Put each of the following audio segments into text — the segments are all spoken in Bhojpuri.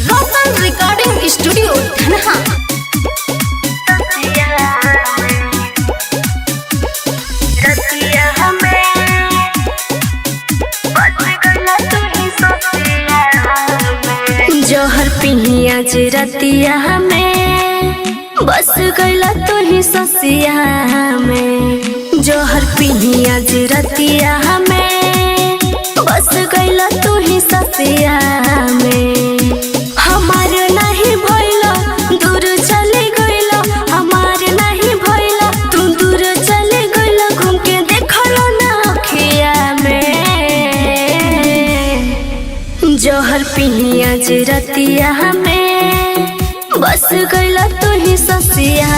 रोशन रिकॉर्डिंग स्टूडियो धनहा। जोहर पिहिया जे रतिया में बस गइला तू ही ससिया में। जोहर पिहिया जे रतिया में बस गइला तू ही ससिया में। हमार नहीं भइला दूर चले गइला, हमार नहीं भइला तू दूर चले गइला। घूम के देखलो ना अखिया में। जोहर पिहिया जे रतिया में बस गइला तू ही ससिया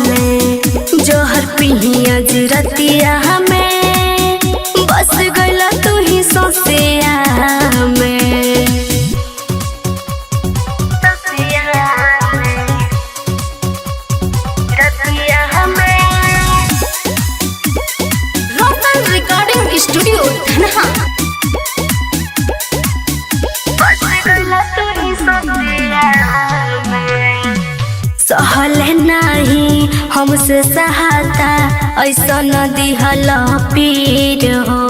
में। जोहर पिहिया जे रतिया में बस गइला तू ही ससिया में। रोशन रिकॉर्डिंग स्टूडियो धनहा। सहल नहीं हमसे सहाता ऐसा न दिहल पीर हो।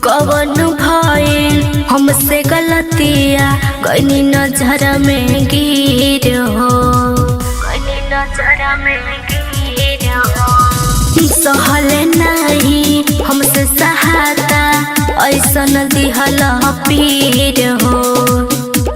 कवन भइल हमसे गलतिया गनी नजर में गिर हो। सहल नहीं हमसे सहाता ऐसा न दिहल पीर हो।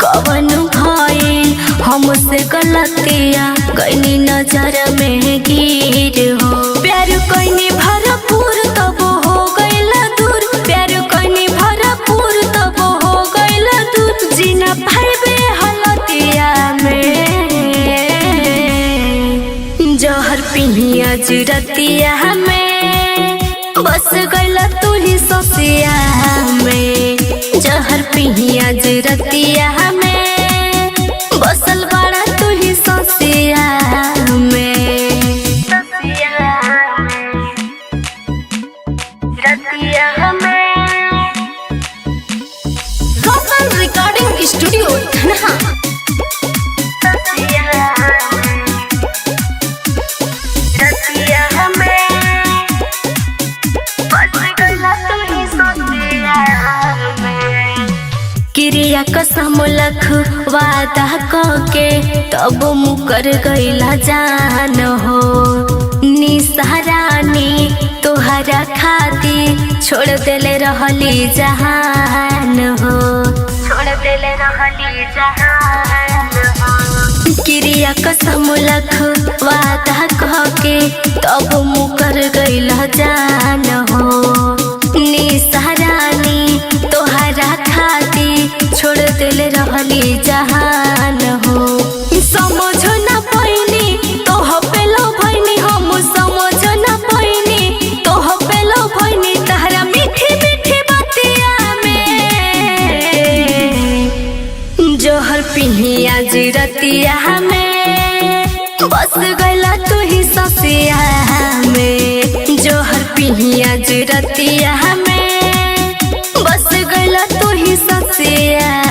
कवन भइल हमसे गलतिया गनी नजर में गिर हो। प्यार कइनी भरपूर तब हो गइला दूर, प्यार कइनी भरपूर तब हो गइला दूर। जीना पाइबे हलतिया में। जोहर पिहिया जे रतिया में बस गइला तू ही ससिया में। जोहर पिहिया जे रतिया में बसल बड़ा तू ही ससिया में। रोशन रिकॉर्डिंग स्टूडियो धनहा। क्रिया कसम लख वादा के तब मुकर गइला जान हो। निसहारानी तोहरा खाती छोड़ देले रहली जहान हो। क्रिया कसम लख वादा के तब मुकर गइला जान हो। निसहारानी तोहरा खाती छोड़ देले रहली जहान हो। समझ ना पैनी तोह पेलो भइनी, हम समझ ना पैनी तोह पेलो भइनी। तहरा मीठी मीठी बतिया में। जोहर पिहिया जे रतिया में बस गइला तू ही ससिया में। जोहर पिहिया जे रतिया में बस गइला तू ही ससिया